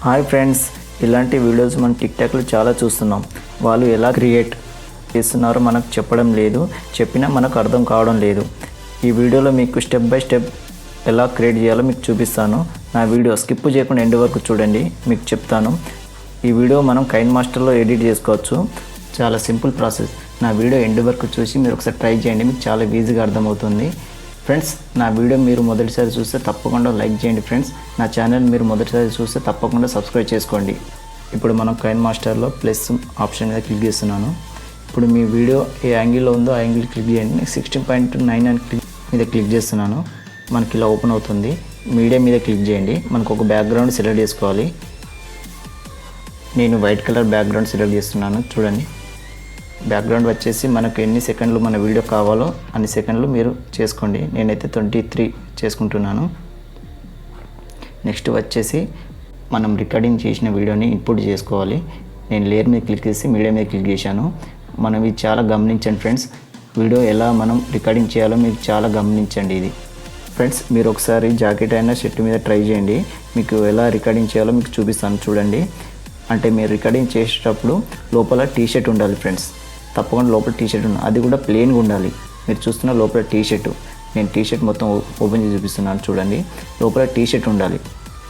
Hi friends, ఇలాంటి videos మనం టిక్టాక్లో చాలా చూస్తున్నాం. వాళ్ళు ఎలా క్రియేట్ చేస్తున్నారో మనకు చెప్పడం లేదు, చెప్పినా మనకు అర్థం కావడం లేదు. ఈ వీడియోలో మీకు స్టెప్ బై స్టెప్ ఎలా క్రియేట్ చేయాలో మీకు చూపిస్తాను. నా వీడియో స్కిప్ చేయకుండా ఎండ్ వరకు చూడండి, మీకు చెప్తాను. ఈ వీడియో మనం కైన్ మాస్టర్లో ఎడిట్ చేసుకోవచ్చు. చాలా సింపుల్ ప్రాసెస్. నా వీడియో ఎండ్ వరకు చూసి మీరు ఒకసారి ట్రై చేయండి, మీకు చాలా ఈజీగా అర్థమవుతుంది. ఫ్రెండ్స్, నా వీడియో మీరు మొదటిసారి చూస్తే తప్పకుండా లైక్ చేయండి. ఫ్రెండ్స్, నా ఛానల్ మీరు మొదటిసారి చూస్తే తప్పకుండా సబ్స్క్రైబ్ చేసుకోండి. ఇప్పుడు మనం కైన్ మాస్టర్లో ప్లస్ ఆప్షన్ మీద క్లిక్ చేస్తున్నాను. ఇప్పుడు మీ వీడియో ఏ యాంగిల్లో ఉందో ఆ యాంగిల్ క్లిక్ చేయండి. 16.9 అని మీద క్లిక్ చేస్తున్నాను. మనకి ఇలా ఓపెన్ అవుతుంది. మీడియా మీద క్లిక్ చేయండి. మనకు ఒక బ్యాక్గ్రౌండ్ సెలెక్ట్ చేసుకోవాలి. నేను వైట్ కలర్ బ్యాక్గ్రౌండ్ సెలెక్ట్ చేస్తున్నాను. చూడండి, బ్యాక్గ్రౌండ్ వచ్చేసి మనకు ఎన్ని సెకండ్లు మన వీడియో కావాలో అన్ని సెకండ్లు మీరు చేసుకోండి. నేనైతే 23 చేసుకుంటున్నాను. నెక్స్ట్ వచ్చేసి మనం రికార్డింగ్ చేసిన వీడియోని ఇన్పుట్ చేసుకోవాలి. నేను లేయర్ మీద క్లిక్ చేసి మీడియా మీద క్లిక్ చేశాను. మనం ఇది చాలా గమనించండి ఫ్రెండ్స్. వీడియో ఎలా మనం రికార్డింగ్ చేయాలో మీకు చాలా గమనించండి. ఇది ఫ్రెండ్స్, మీరు ఒకసారి జాకెట్ అయినా షర్ట్ మీద ట్రై చేయండి. మీకు ఎలా రికార్డింగ్ చేయాలో మీకు చూపిస్తాను. చూడండి, అంటే మీరు రికార్డింగ్ చేసేటప్పుడు లోపల టీషర్ట్ ఉండాలి ఫ్రెండ్స్. తప్పకుండా లోపల టీషర్ట్ ఉండాలి, అది కూడా ప్లెయిన్గా ఉండాలి. మీరు చూస్తున్న లోపల టీషర్ట్, నేను టీషర్ట్ మొత్తం ఓపెన్ చేసి చూపిస్తున్నాను. చూడండి, లోపల టీషర్ట్ ఉండాలి,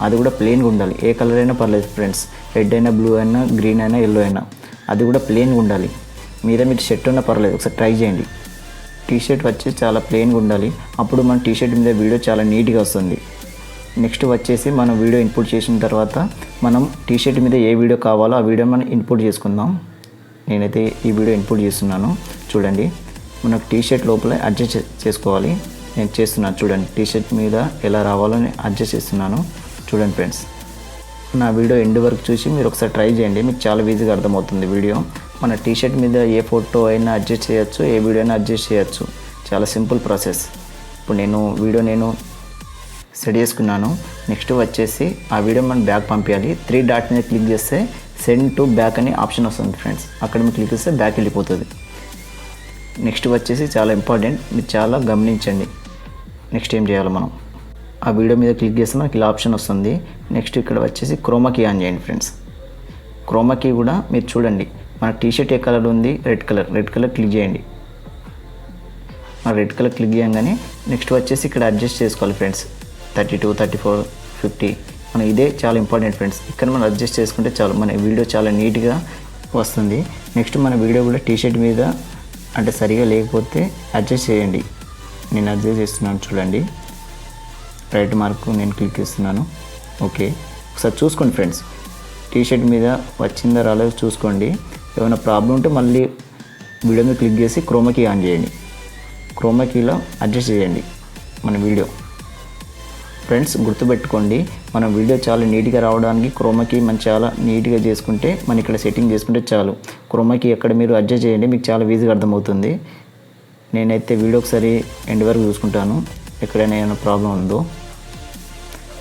అది కూడా ప్లెయిన్గా ఉండాలి. ఏ కలర్ అయినా పర్లేదు ఫ్రెండ్స్, రెడ్ అయినా, బ్లూ అయినా, గ్రీన్ అయినా, ఎల్లో అయినా, అది కూడా ప్లెయిన్గా ఉండాలి. మీద మీకు షర్ట్ ఉన్నా పర్లేదు, ఒకసారి ట్రై చేయండి. టీషర్ట్ వచ్చి చాలా ప్లెయిన్గా ఉండాలి. అప్పుడు మన టీషర్ట్ మీద వీడియో చాలా నీట్గా వస్తుంది. నెక్స్ట్ వచ్చేసి మనం వీడియో ఇన్పుట్ చేసిన తర్వాత మనం టీషర్ట్ మీద ఏ వీడియో కావాలో ఆ వీడియో మనం ఇన్పుట్ చేసుకుందాం. నేనైతే ఈ వీడియో ఇన్పుట్ చేస్తున్నాను. చూడండి, మనకు టీషర్ట్ లోపల అడ్జస్ట్ చేసుకోవాలి. నేను చేస్తున్నాను. చూడండి, టీషర్ట్ మీద ఎలా రావాలో నేను అడ్జస్ట్ చేస్తున్నాను. చూడండి ఫ్రెండ్స్, నా వీడియో ఎండ్ వరకు చూసి మీరు ఒకసారి ట్రై చేయండి, మీకు చాలా ఈజీగా అర్థమవుతుంది వీడియో. మన టీషర్ట్ మీద ఏ ఫోటో అయినా అడ్జస్ట్ చేయొచ్చు, ఏ వీడియో అయినా అడ్జస్ట్ చేయొచ్చు. చాలా సింపుల్ ప్రాసెస్. ఇప్పుడు నేను సెట్ చేసుకున్నాను. నెక్స్ట్ వచ్చేసి ఆ వీడియో మనం బ్యాక్ పంపించాలి. 3 డాట్ మీద క్లిక్ చేస్తే సెండ్ టు బ్యాక్ అని ఆప్షన్ వస్తుంది ఫ్రెండ్స్. అక్కడ మీరు క్లిక్ చేస్తే బ్యాక్ వెళ్ళిపోతుంది. నెక్స్ట్ వచ్చేసి చాలా ఇంపార్టెంట్, మీరు చాలా గమనించండి. నెక్స్ట్ ఏం చేయాలి, మనం ఆ వీడియో మీద క్లిక్ చేస్తే మనకి ఇలా ఆప్షన్ వస్తుంది. నెక్స్ట్ ఇక్కడ వచ్చేసి క్రోమా కీ ఆన్ చేయండి ఫ్రెండ్స్. క్రోమా కీ కూడా మీరు చూడండి, మన టీషర్ట్ ఏ కలర్ ఉంది, రెడ్ కలర్ క్లిక్ చేయండి. రెడ్ కలర్ క్లిక్ చేయగానే నెక్స్ట్ వచ్చేసి ఇక్కడ అడ్జస్ట్ చేసుకోవాలి ఫ్రెండ్స్. 32, 34, 50 మనం ఇదే చాలా ఇంపార్టెంట్ ఫ్రెండ్స్. ఇక్కడ మనం అడ్జస్ట్ చేసుకుంటే చాలు, మన వీడియో చాలా నీట్గా వస్తుంది. నెక్స్ట్ మన వీడియో కూడా టీషర్ట్ మీద అంటే సరిగా లేకపోతే అడ్జస్ట్ చేయండి. నేను అడ్జస్ట్ చేస్తున్నాను. చూడండి, రైట్ మార్క్ నేను క్లిక్ చేస్తున్నాను. ఓకే, ఒకసారి చూసుకోండి ఫ్రెండ్స్, టీషర్ట్ మీద వచ్చిందా రాలేదో చూసుకోండి. ఏమైనా ప్రాబ్లం ఉంటే మళ్ళీ వీడియో మీద క్లిక్ చేసి క్రోమా కీ ఆన్ చేయండి. క్రోమా కీలో అడ్జస్ట్ చేయండి మన వీడియో. ఫ్రెండ్స్, గుర్తుపెట్టుకోండి, మన వీడియో చాలా నీట్గా రావడానికి క్రోమా కీ మనం చాలా నీట్గా చేసుకుంటే, మనం ఇక్కడ సెట్టింగ్ చేసుకుంటే చాలు. క్రోమా కీ ఎక్కడ మీరు అడ్జస్ట్ చేయండి, మీకు చాలా ఈజీగా అర్థమవుతుంది. నేనైతే వీడియో ఒకసారి ఎండ్ వరకు చూసుకుంటాను, ఎక్కడైనా ఏమైనా ప్రాబ్లం ఉందో.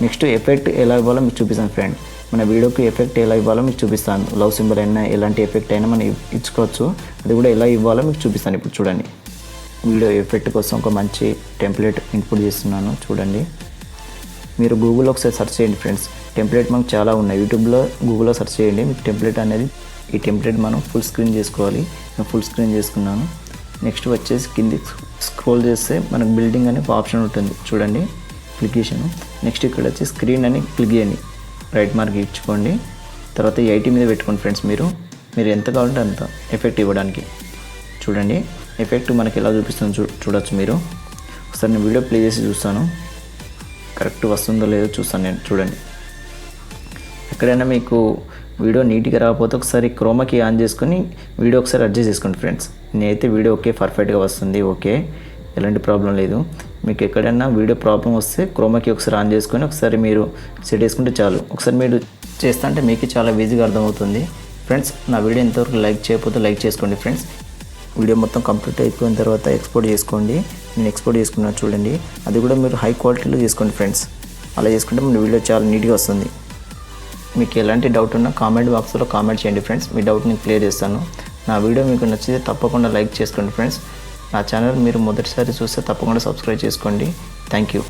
నెక్స్ట్ ఎఫెక్ట్ ఎలా ఇవ్వాలో మీకు చూపిస్తాను ఫ్రెండ్. మన వీడియోకి ఎఫెక్ట్ ఎలా ఇవ్వాలో మీకు చూపిస్తాను. లవ్ సింబల్ అయినా ఎలాంటి ఎఫెక్ట్ అయినా మనం ఇచ్చుకోవచ్చు, అది కూడా ఎలా ఇవ్వాలో మీకు చూపిస్తాను. ఇప్పుడు చూడండి, వీడియో ఎఫెక్ట్ కోసం ఒక మంచి టెంప్లెట్ ఇన్పుట్ చేస్తున్నాను. చూడండి, మీరు గూగుల్లో ఒకసారి సెర్చ్ చేయండి ఫ్రెండ్స్. టెంప్లెట్ మనకు చాలా ఉన్నాయి. యూట్యూబ్లో, గూగుల్లో సెర్చ్ చేయండి మీకు టెంప్లెట్ అనేది. ఈ టెంప్లెట్ మనం ఫుల్ స్క్రీన్ చేసుకోవాలి. నేను ఫుల్ స్క్రీన్ చేసుకున్నాను. నెక్స్ట్ వచ్చేసి కింది స్క్రోల్ చేస్తే మనకు బిల్డింగ్ అనే ఒక ఆప్షన్ ఉంటుంది. చూడండి, క్లిక్ చేశాను. నెక్స్ట్ ఇక్కడ వచ్చి స్క్రీన్ అని క్లిక్ చేయండి. రైట్ మార్క్ ఇచ్చుకోండి. తర్వాత 80 మీద పెట్టుకోండి ఫ్రెండ్స్. మీరు ఎంత కావాలంటే అంత ఎఫెక్ట్ ఇవ్వడానికి. చూడండి, ఎఫెక్ట్ మనకి ఎలా చూపిస్తుందో చూడొచ్చు మీరు. ఒకసారి నేను వీడియో ప్లే చేసి చూస్తాను, కరెక్ట్ వస్తుందో లేదో చూస్తాను నేను. చూడండి, ఎక్కడైనా మీకు వీడియో నీట్గా రాకపోతే ఒకసారి క్రోమా కీ ఆన్ చేసుకొని వీడియో ఒకసారి అడ్జస్ట్ చేసుకోండి ఫ్రెండ్స్. నేనైతే వీడియో ఓకే, పర్ఫెక్ట్గా వస్తుంది. ఓకే, ఎలాంటి ప్రాబ్లం లేదు. మీకు ఎక్కడైనా వీడియో ప్రాబ్లం వస్తే క్రోమా కీ ఒకసారి ఆన్ చేసుకొని ఒకసారి మీరు సెట్ చేసుకుంటే చాలు. ఒకసారి మీరు చేస్తా అంటే మీకు చాలా ఈజీగా అర్థమవుతుంది. ఫ్రెండ్స్, నా వీడియో ఎంతవరకు లైక్ చేయకపోతే లైక్ చేసుకోండి ఫ్రెండ్స్. వీడియో మొత్తం కంప్లీట్ అయిపోయిన తర్వాత ఎక్స్పోర్ట్ చేసుకోండి. నేను ఎక్స్పోర్ట్ చేసుకున్నాను. చూడండి, అది కూడా మీరు హై క్వాలిటీలో చేసుకోండి ఫ్రెండ్స్. అలా చేసుకుంటే మన వీడియో చాలా నీట్గా వస్తుంది. మీకు ఎలాంటి డౌట్ ఉన్నా కామెంట్ బాక్స్లో కామెంట్ చేయండి ఫ్రెండ్స్. మీ డౌట్ నేను క్లియర్ చేస్తాను. నా వీడియో మీకు నచ్చితే తప్పకుండా లైక్ చేసుకోండి ఫ్రెండ్స్. నా ఛానల్ మీరు మొదటిసారి చూస్తే తప్పకుండా సబ్స్క్రైబ్ చేసుకోండి. Thank you.